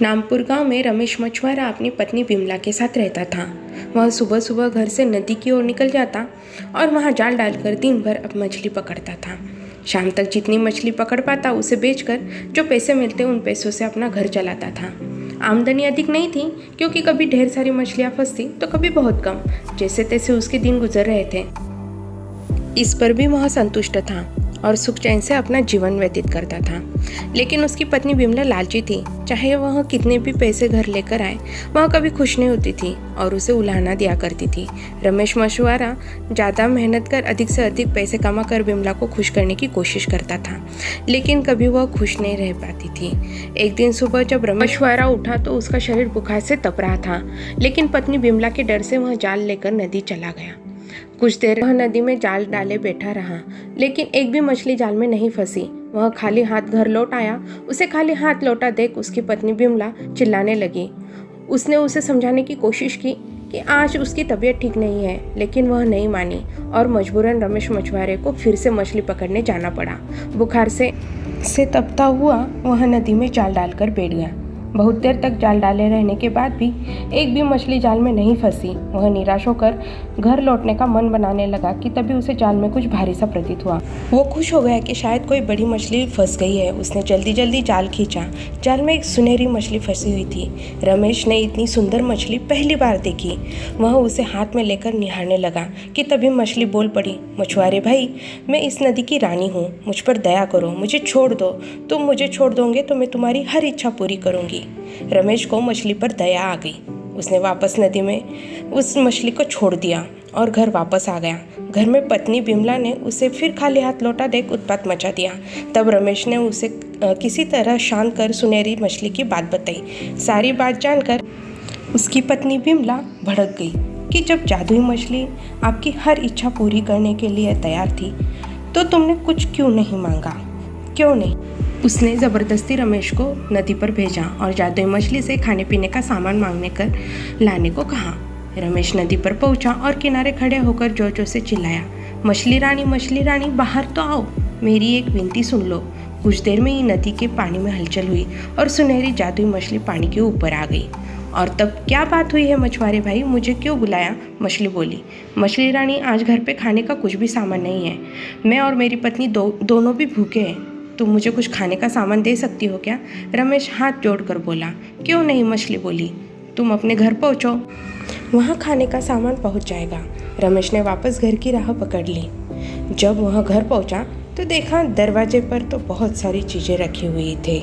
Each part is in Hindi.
नामपुर गांव में रमेश मछुआरा अपनी पत्नी बिमला के साथ रहता था। वह सुबह सुबह घर से नदी की ओर निकल जाता और वहां जाल डालकर दिन भर अब मछली पकड़ता था। शाम तक जितनी मछली पकड़ पाता उसे बेचकर जो पैसे मिलते उन पैसों से अपना घर चलाता था। आमदनी अधिक नहीं थी क्योंकि कभी ढेर सारी मछलियाँ फंसती तो कभी बहुत कम। जैसे तैसे उसके दिन गुजर रहे थे। इस पर भी वह संतुष्ट था और सुख चैन से अपना जीवन व्यतीत करता था। लेकिन उसकी पत्नी बिमला लालची थी। चाहे वह कितने भी पैसे घर लेकर आए, वह कभी खुश नहीं होती थी और उसे उलाहना दिया करती थी। रमेश मछुआरा ज़्यादा मेहनत कर अधिक से अधिक पैसे कमा कर बिमला को खुश करने की कोशिश करता था, लेकिन कभी वह खुश नहीं रह पाती थी। एक दिन सुबह जब रमेश मछुआरा उठा तो उसका शरीर बुखार से तप रहा था, लेकिन पत्नी बिमला के डर से वह जाल लेकर नदी चला गया। कुछ देर वह नदी में जाल डाले बैठा रहा, लेकिन एक भी मछली जाल में नहीं फंसी। वह खाली हाथ घर लौट आया। उसे खाली हाथ लौटा देख उसकी पत्नी बिमला चिल्लाने लगी। उसने उसे समझाने की कोशिश की कि आज उसकी तबीयत ठीक नहीं है, लेकिन वह नहीं मानी और मजबूरन रमेश मछुआरे को फिर से मछली पकड़ने जाना पड़ा। बुखार से तपता हुआ वह नदी में जाल डालकर बैठ गया। बहुत देर तक जाल डाले रहने के बाद भी एक भी मछली जाल में नहीं फंसी। वह निराश होकर घर लौटने का मन बनाने लगा कि तभी उसे जाल में कुछ भारी सा प्रतीत हुआ। वो खुश हो गया कि शायद कोई बड़ी मछली फंस गई है। उसने जल्दी जल्दी जाल खींचा। जाल में एक सुनहरी मछली फंसी हुई थी। रमेश ने इतनी सुंदर मछली पहली बार देखी। वह उसे हाथ में लेकर निहारने लगा कि तभी मछली बोल पड़ी, मछुआरे भाई, मैं इस नदी की रानी हूँ, मुझ पर दया करो, मुझे छोड़ दो। तुम मुझे छोड़ दोगे तो मैं तुम्हारी हर इच्छा पूरी करूँगी। रमेश को मछली पर दया आ गई। उसने वापस नदी में उस मछली को छोड़ दिया और घर वापस आ गया। घर में पत्नी बिमला ने उसे फिर खाली हाथ लौटा देख उत्पात मचा दिया। तब रमेश ने उसे किसी तरह शांत कर सुनहरी मछली की बात बताई। सारी बात जानकर उसकी पत्नी बिमला भड़क गई कि जब जादुई मछली आपकी हर इच्छा पूरी करने के लिए तैयार थी तो तुमने कुछ क्यों नहीं मांगा, क्यों नहीं? उसने ज़बरदस्ती रमेश को नदी पर भेजा और जादुई मछली से खाने पीने का सामान मांगने कर लाने को कहा। रमेश नदी पर पहुंचा और किनारे खड़े होकर जोर जोर से चिल्लाया, मछली रानी, बाहर तो आओ, मेरी एक विनती सुन लो। कुछ देर में ही नदी के पानी में हलचल हुई और सुनहरी जादुई मछली पानी के ऊपर आ गई। और तब क्या बात हुई है मछुआरे भाई, मुझे क्यों बुलाया? मछली बोली, मछली रानी, आज घर पे खाने का कुछ भी सामान नहीं है। मैं और मेरी पत्नी दोनों भी भूखे हैं। तुम मुझे कुछ खाने का सामान दे सकती हो क्या? रमेश हाथ जोड़कर बोला। क्यों नहीं, मछली बोली, तुम अपने घर पहुँचो, वहाँ खाने का सामान पहुँच जाएगा। रमेश ने वापस घर की राह पकड़ ली। जब वह घर पहुँचा तो देखा दरवाजे पर तो बहुत सारी चीज़ें रखी हुई थे।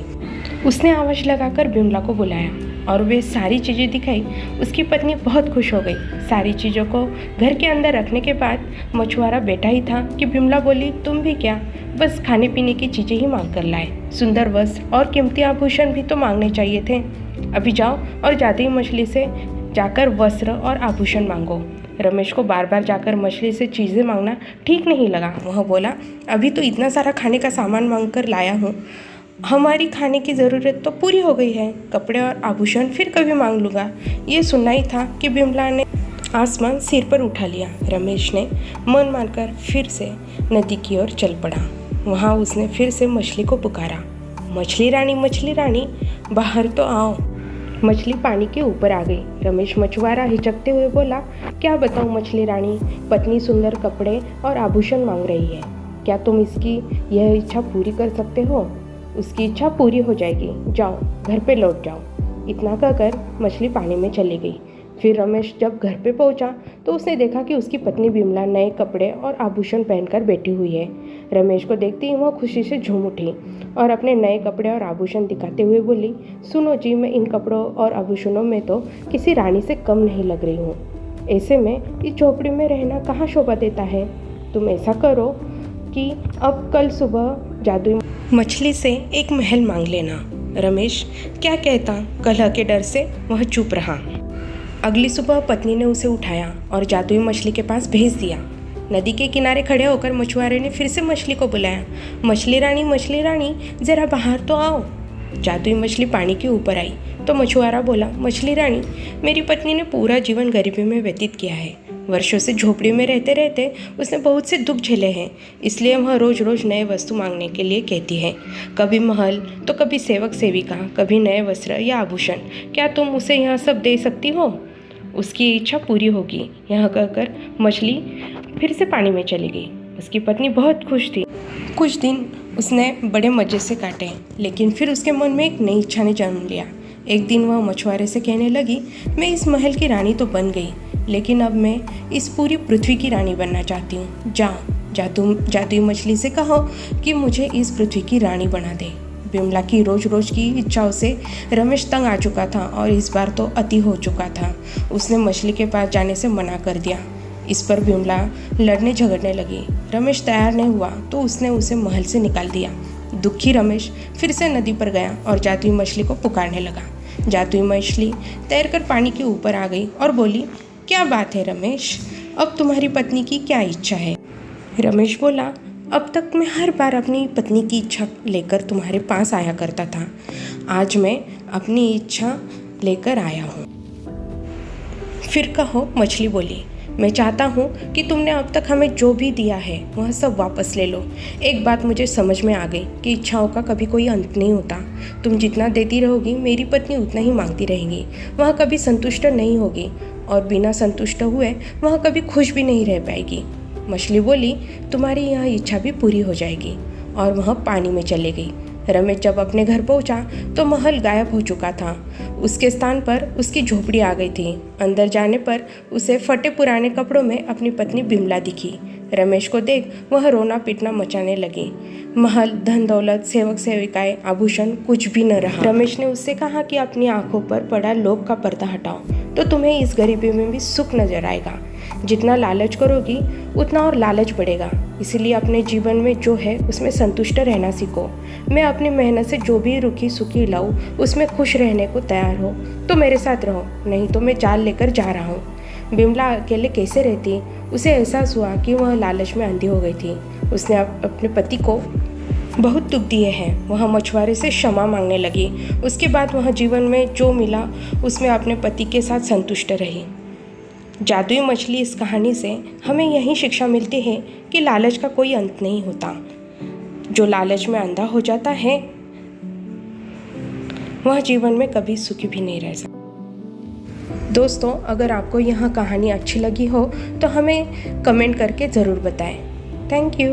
उसने आवाज़ लगाकर बिमला को बुलाया और वे सारी चीज़ें दिखाई। उसकी पत्नी बहुत खुश हो गई। सारी चीज़ों को घर के अंदर रखने के बाद मछुआरा बैठा ही था कि बिमला बोली, तुम भी क्या, बस खाने पीने की चीज़ें ही मांग कर लाए? सुंदर वस्त्र और कीमती आभूषण भी तो मांगने चाहिए थे। अभी जाओ और जादुई मछली से जाकर वस्त्र और आभूषण मांगो। रमेश को बार बार जाकर मछली से चीज़ें मांगना ठीक नहीं लगा। वह बोला, अभी तो इतना सारा खाने का सामान मांग कर लाया हूँ, हमारी खाने की ज़रूरत तो पूरी हो गई है। कपड़े और आभूषण फिर कभी मांग लूँगा। ये सुनना ही था कि बिमला ने आसमान सिर पर उठा लिया। रमेश ने मन मानकर फिर से नदी की ओर चल पड़ा। वहाँ उसने फिर से मछली को पुकारा, मछली रानी, बाहर तो आओ। मछली पानी के ऊपर आ गई। रमेश मछुआरा हिचकते हुए बोला, क्या बताऊँ मछली रानी, पत्नी सुंदर कपड़े और आभूषण मांग रही है। क्या तुम इसकी यह इच्छा पूरी कर सकते हो? उसकी इच्छा पूरी हो जाएगी, जाओ घर पे लौट जाओ। इतना कहकर मछली पानी में चली गई। फिर रमेश जब घर पे पहुंचा तो उसने देखा कि उसकी पत्नी बिमला नए कपड़े और आभूषण पहनकर बैठी हुई है। रमेश को देखते ही वह खुशी से झूम उठी और अपने नए कपड़े और आभूषण दिखाते हुए बोली, सुनो जी, मैं इन कपड़ों और आभूषणों में तो किसी रानी से कम नहीं लग रही हूँ। ऐसे में इस झोपड़ी में रहना कहाँ शोभा देता है। तुम ऐसा करो कि अब कल सुबह जादुई मछली से एक महल मांग लेना। रमेश क्या कहता, कलह के डर से वह चुप रहा। अगली सुबह पत्नी ने उसे उठाया और जादुई मछली के पास भेज दिया। नदी के किनारे खड़े होकर मछुआरे ने फिर से मछली को बुलाया, मछली रानी, ज़रा बाहर तो आओ। जादुई मछली पानी के ऊपर आई तो मछुआरा बोला, मछली रानी, मेरी पत्नी ने पूरा जीवन गरीबी में व्यतीत किया है। वर्षों से झोपड़ी में रहते रहते उसने बहुत से दुख झेले हैं, इसलिए वह रोज़ रोज़ नए वस्तु मांगने के लिए कहती है। कभी महल तो कभी सेवक सेविका, कभी नए वस्त्र या आभूषण। क्या तुम उसे यह सब दे सकती हो? उसकी इच्छा पूरी होगी। यह कहकर मछली फिर से पानी में चली गई। उसकी पत्नी बहुत खुश थी। कुछ दिन उसने बड़े मज़े से काटे, लेकिन फिर उसके मन में एक नई इच्छा ने जन्म लिया। एक दिन वह मछुआरे से कहने लगी, मैं इस महल की रानी तो बन गई, लेकिन अब मैं इस पूरी पृथ्वी की रानी बनना चाहती हूँ। जादुई मछली से कहो कि मुझे इस पृथ्वी की रानी बना दे। बिमला की रोज रोज की इच्छाओं से रमेश तंग आ चुका था और इस बार तो अति हो चुका था। उसने मछली के पास जाने से मना कर दिया। इस पर बिमला लड़ने झगड़ने लगी। रमेश तैयार नहीं हुआ तो उसने उसे महल से निकाल दिया। दुखी रमेश फिर से नदी पर गया और जादुई मछली को पुकारने लगा। जादुई मछली तैरकर पानी के ऊपर आ गई और बोली, क्या बात है रमेश, अब तुम्हारी पत्नी की क्या इच्छा है? रमेश बोला, अब तक मैं हर बार अपनी पत्नी की इच्छा लेकर तुम्हारे पास आया करता था। आज मैं अपनी इच्छा लेकर आया हूँ। फिर कहो, मछली बोली, मैं चाहता हूँ कि तुमने अब तक हमें जो भी दिया है वह सब वापस ले लो। एक बात मुझे समझ में आ गई कि इच्छाओं का कभी कोई अंत नहीं होता। तुम जितना देती रहोगी मेरी पत्नी उतना ही मांगती रहेगी। वह कभी संतुष्ट नहीं होगी और बिना संतुष्ट हुए वह कभी खुश भी नहीं रह पाएगी। मछली बोली, तुम्हारी यह इच्छा भी पूरी हो जाएगी, और वह पानी में चले गई। रमेश जब अपने घर पहुंचा तो महल गायब हो चुका था। उसके स्थान पर उसकी झोपड़ी आ गई थी। अंदर जाने पर उसे फटे पुराने कपड़ों में अपनी पत्नी बिमला दिखी। रमेश को देख वह रोना पीटना मचाने लगी। महल, धन दौलत, सेवक सेविकाएं, आभूषण कुछ भी न रहा। रमेश ने उससे कहा कि अपनी आंखों पर पड़ा लोभ का पर्दा हटाओ तो तुम्हें इस गरीबी में भी सुख नजर आएगा। जितना लालच करोगी उतना और लालच बढ़ेगा, इसलिए अपने जीवन में जो है उसमें संतुष्ट रहना सीखो। मैं अपनी मेहनत से जो भी रुखी सुखी लाऊं उसमें खुश रहने को तैयार हो तो मेरे साथ रहो, नहीं तो मैं जाल लेकर जा रहा हूँ। बिमला अकेले कैसे रहती? उसे एहसास हुआ कि वह लालच में अंधी हो गई थी। उसने अपने पति को बहुत दुख दिए हैं। वह मछुआरे से क्षमा मांगने लगी। उसके बाद वह जीवन में जो मिला उसमें अपने पति के साथ संतुष्ट रही। जादुई मछली इस कहानी से हमें यही शिक्षा मिलती है कि लालच का कोई अंत नहीं होता। जो लालच में अंधा हो जाता है वह जीवन में कभी सुखी भी नहीं रह सकता। दोस्तों, अगर आपको यह कहानी अच्छी लगी हो तो हमें कमेंट करके ज़रूर बताएं। Thank you.